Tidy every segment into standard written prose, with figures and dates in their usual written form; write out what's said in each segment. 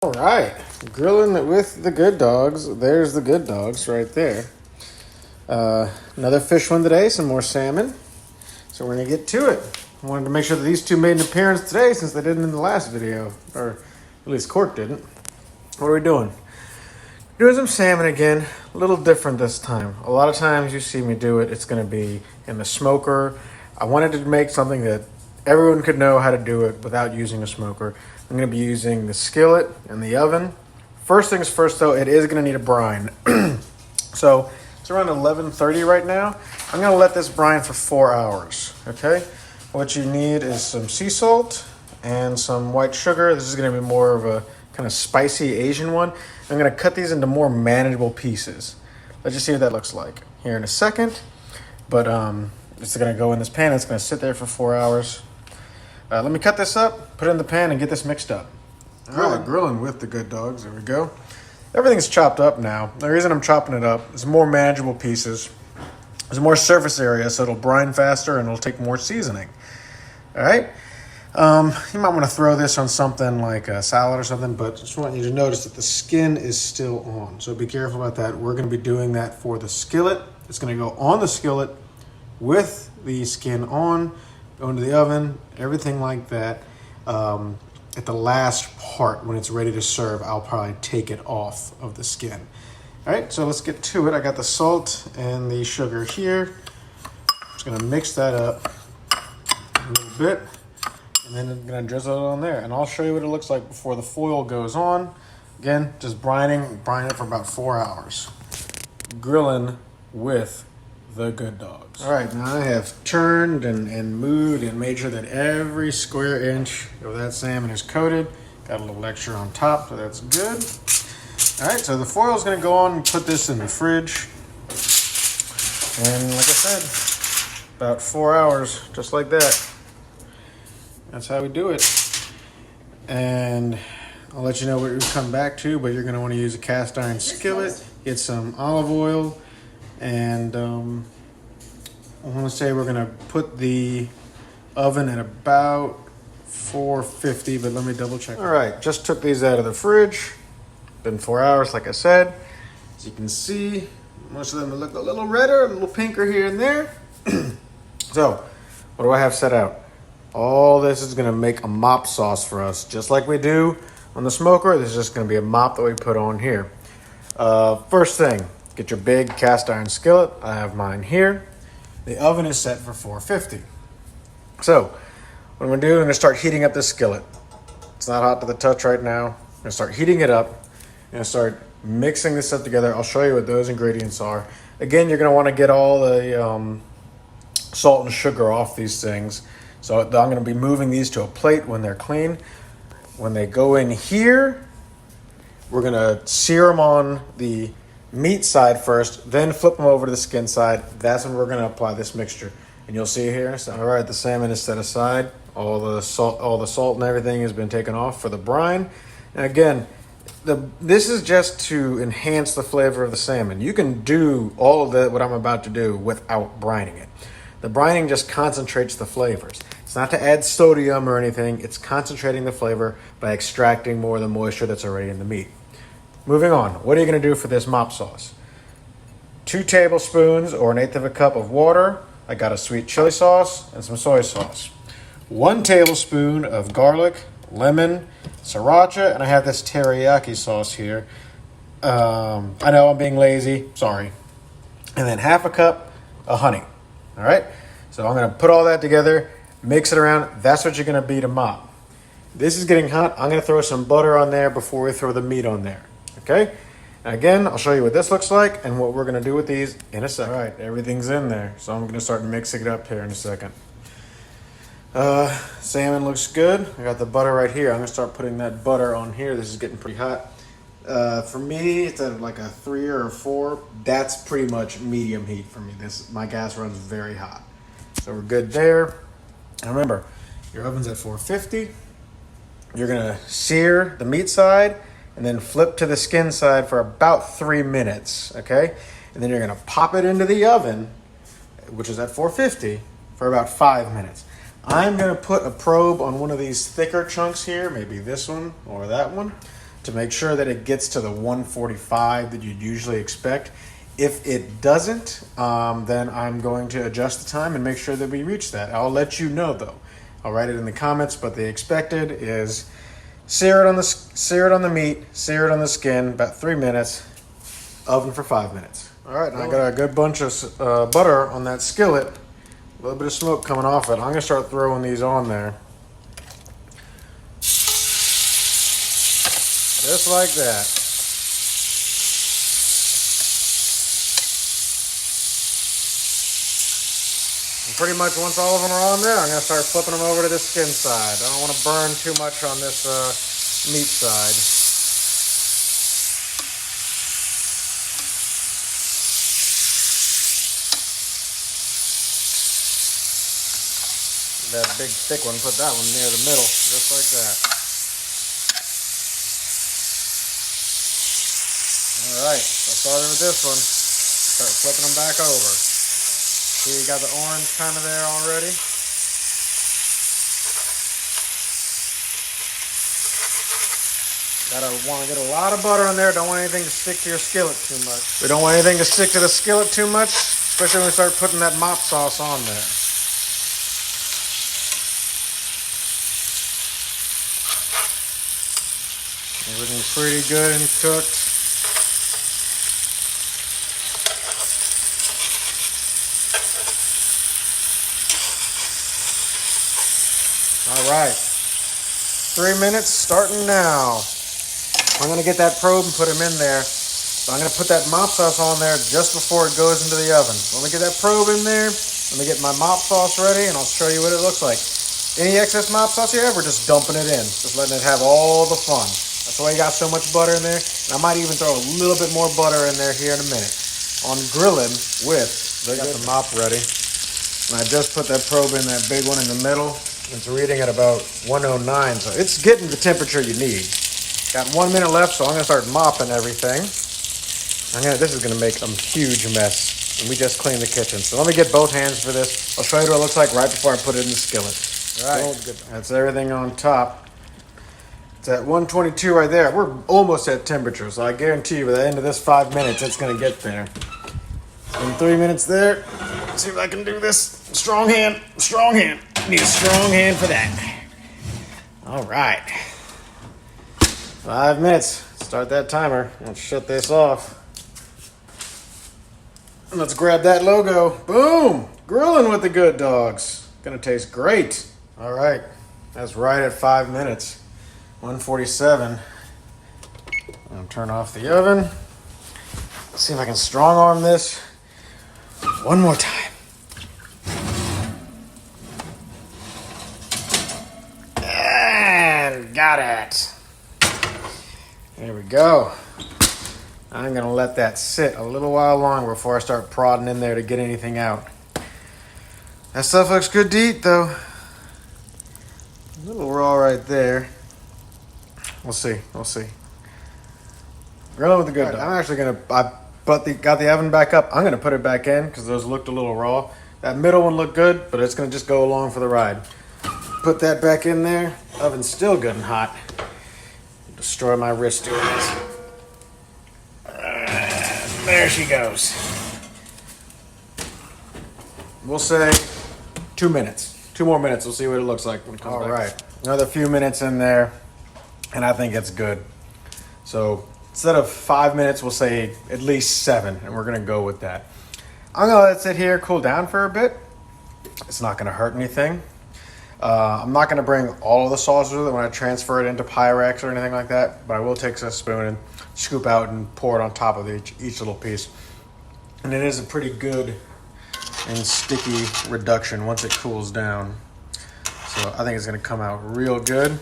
All right, grilling with the good dogs. There's the good dogs right there. Another fish one today, some more salmon. So we're gonna get to it. I wanted to make sure that these two made an appearance today since they didn't in the last video, or at least Cork didn't. What are we doing? Doing some salmon again, a little different this time. A lot of times you see me do it, it's gonna be in the smoker. I wanted to make something that everyone could know how to do it without using a smoker. I'm gonna be using the skillet and the oven. First things first though, it is gonna need a brine. So it's around 11:30 right now. I'm gonna let this brine for 4 hours, okay? What you need is some sea salt and some white sugar. This is gonna be more of a kind of spicy Asian one. I'm gonna cut these into more manageable pieces. Let's just see what that looks like here in a second. But it's gonna go in this pan. It's gonna sit there for 4 hours. Let me cut this up, put it in the pan, and get this mixed up. Grilling with the good dogs. There we go. Everything's chopped up now. The reason I'm chopping it up is more manageable pieces. There's more surface area, so it'll brine faster and it'll take more seasoning. All right. You might want to throw this on something like a salad or something, but just want you to notice that the skin is still on. So be careful about that. We're going to be doing that for the skillet. It's going to go on the skillet with the skin on, go into the oven, everything like that. At the last part, when it's ready to serve, I'll probably take it off of the skin. All right, so let's get to it. I got the salt and the sugar here. Just gonna mix that up a little bit, and then I'm gonna drizzle it on there. And I'll show you what it looks like before the foil goes on. Again, just brine it for about 4 hours. Grilling with the good dogs. All right, now I have turned and moved and made sure that every square inch of that salmon is coated. Got a little extra on top, so that's good. All right, so the foil is gonna go on and put this in the fridge. And like I said, about 4 hours, just like that. That's how we do it. And I'll let you know what we come back to, but you're gonna wanna use a cast iron skillet, get some olive oil, and I want to say we're going to put the oven at about 450, but let me double check. All right, just took these out of the fridge. Been 4 hours, like I said. As you can see, most of them look a little redder, a little pinker here and there. So, what do I have set out? All this is going to make a mop sauce for us, just like we do on the smoker. This is just going to be a mop that we put on here. First thing, get your big cast iron skillet. I have mine here. The oven is set for 450. So, what I'm gonna do, I'm gonna start heating up this skillet. It's not hot to the touch right now. I'm gonna start heating it up. I'm gonna start mixing this up together. I'll show you what those ingredients are. Again, you're gonna wanna get all the salt and sugar off these things. So I'm gonna be moving these to a plate when they're clean. When they go in here, we're gonna sear them on the meat side first, then flip them over to the skin side. That's when we're going to apply this mixture, and you'll see here. So, all right, the salmon is set aside. All the salt and everything has been taken off for the brine. And again, this is just to enhance the flavor of the salmon. You can do all of that, what I'm about to do, without brining it. The brining just concentrates the flavors. It's not to add sodium or anything. It's concentrating the flavor by extracting more of the moisture that's already in the meat. Moving on, what are you going to do for this mop sauce? 2 tablespoons or 1/8 of a cup of water. I got a sweet chili sauce and some soy sauce. 1 tablespoon of garlic, lemon, sriracha, and I have this teriyaki sauce here. I know I'm being lazy, sorry. And then 1/2 cup of honey. All right, so I'm going to put all that together, mix it around. That's what you're going to be to mop. This is getting hot. I'm going to throw some butter on there before we throw the meat on there. Okay, and again, I'll show you what this looks like and what we're gonna do with these in a second. All right, everything's in there, so I'm gonna start mixing it up here in a second. Salmon looks good. I got the butter right here. I'm gonna start putting that butter on here. This is getting pretty hot. For me, it's at like a 3 or a 4. That's pretty much medium heat for me. My gas runs very hot, so we're good there. And remember, your oven's at 450. You're gonna sear the meat side and then flip to the skin side for about 3 minutes, okay? And then you're gonna pop it into the oven, which is at 450, for about 5 minutes. I'm gonna put a probe on one of these thicker chunks here, maybe this one or that one, to make sure that it gets to the 145 that you'd usually expect. If it doesn't, then I'm going to adjust the time and make sure that we reach that. I'll let you know though. I'll write it in the comments, but the expected is sear it on the meat, sear it on the skin, about 3 minutes, oven for 5 minutes. All right, now I got a good bunch of butter on that skillet, a little bit of smoke coming off it. I'm gonna start throwing these on there. Just like that. And pretty much once all of them are on there, I'm going to start flipping them over to the skin side. I don't want to burn too much on this meat side. That big thick one, put that one near the middle, just like that. All right, so starting with this one, start flipping them back over. See, you got the orange kind of there already. Gotta want to get a lot of butter in there. Don't want anything to stick to your skillet too much. We don't want anything to stick to the skillet too much, especially when we start putting that mop sauce on there. Everything's pretty good and cooked. All right, 3 minutes starting now. I'm gonna get that probe and put them in there. So I'm gonna put that mop sauce on there just before it goes into the oven. So let me get that probe in there. Let me get my mop sauce ready and I'll show you what it looks like. Any excess mop sauce you have, we're just dumping it in. Just letting it have all the fun. That's why you got so much butter in there. And I might even throw a little bit more butter in there here in a minute. On grilling with, I got the mop ready. And I just put that probe in, that big one in the middle. It's reading at about 109, so it's getting the temperature you need. Got 1 minute left, so I'm gonna start mopping everything. This is gonna make a huge mess, and we just cleaned the kitchen. So let me get both hands for this. I'll show you what it looks like right before I put it in the skillet. All right, that's everything on top. It's at 122 right there. We're almost at temperature, so I guarantee you by the end of this 5 minutes, it's gonna get there. In 3 minutes there. Let's see if I can do this. Strong hand, strong hand. Need a strong hand for that. All right. 5 minutes. Start that timer. Let's shut this off. And let's grab that logo. Boom! Grilling with the good dogs. Gonna taste great. All right. That's right at 5 minutes. 147. I'll turn off the oven. Let's see if I can strong arm this one more time. And got it. There we go. I'm gonna let that sit a little while longer before I start prodding in there to get anything out. That stuff looks good to eat though. A little raw right there. We'll see, we'll see. Grilling with the good dog. I'm actually got the oven back up. I'm gonna put it back in because those looked a little raw. That middle one looked good, but it's gonna just go along for the ride. Put that back in there. Oven's still good and hot. Destroy my wrist doing this. There she goes. We'll say 2 minutes. 2 more minutes. We'll see what it looks like when it comes back. All right. Another few minutes in there, and I think it's good. So instead of 5 minutes, we'll say at least 7, and we're going to go with that. I'm going to let it sit here, cool down for a bit. It's not going to hurt anything. I'm not going to bring all of the sauce with it when I transfer it into Pyrex or anything like that, but I will take a spoon and scoop out and pour it on top of each little piece. And it is a pretty good and sticky reduction once it cools down. So I think it's going to come out real good.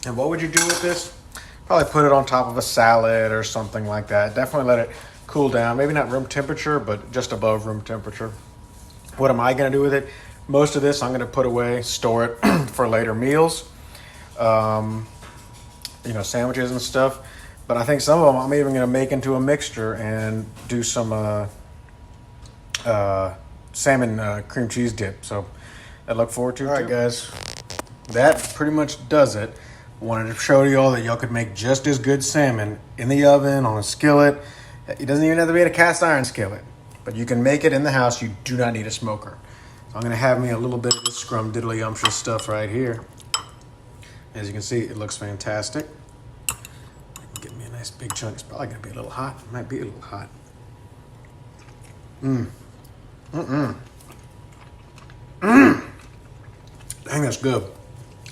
And what would you do with this? Probably put it on top of a salad or something like that. Definitely let it cool down. Maybe not room temperature, but just above room temperature. What am I going to do with it? Most of this I'm going to put away, store it for later meals, sandwiches and stuff. But I think some of them I'm even going to make into a mixture and do some salmon cream cheese dip. So I look forward to. All right, guys, that pretty much does it. Wanted to show y'all that y'all could make just as good salmon in the oven, on a skillet. It doesn't even have to be in a cast iron skillet, but you can make it in the house. You do not need a smoker. So I'm gonna have me a little bit of this scrumdiddlyumptious stuff right here. As you can see, it looks fantastic. Get me a nice big chunk. It's probably gonna be a little hot. It might be a little hot. Dang, that's good.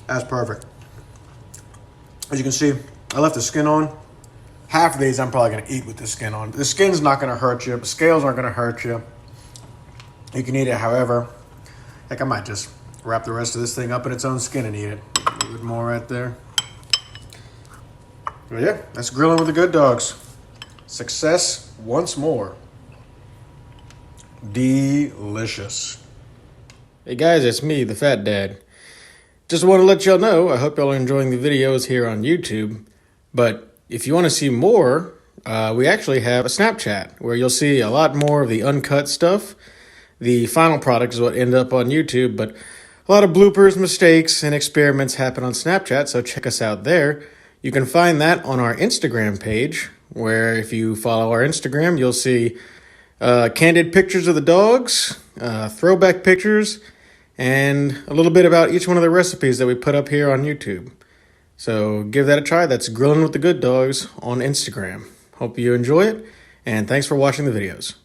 That's perfect. As you can see, I left the skin on. Half of these I'm probably gonna eat with the skin on. The skin's not gonna hurt you. The scales aren't gonna hurt you. You can eat it however. Heck, I might just wrap the rest of this thing up in its own skin and eat it. A little bit more right there. But yeah, that's grilling with the good dogs. Success once more. Delicious. Hey guys, it's me, the Fat Dad. Just want to let y'all know, I hope y'all are enjoying the videos here on YouTube. But if you want to see more, we actually have a Snapchat where you'll see a lot more of the uncut stuff. The final product is what ended up on YouTube, but a lot of bloopers, mistakes, and experiments happen on Snapchat, so check us out there. You can find that on our Instagram page, where if you follow our Instagram, you'll see candid pictures of the dogs, throwback pictures, and a little bit about each one of the recipes that we put up here on YouTube. So give that a try. That's Grilling with the Good Dogs on Instagram. Hope you enjoy it, and thanks for watching the videos.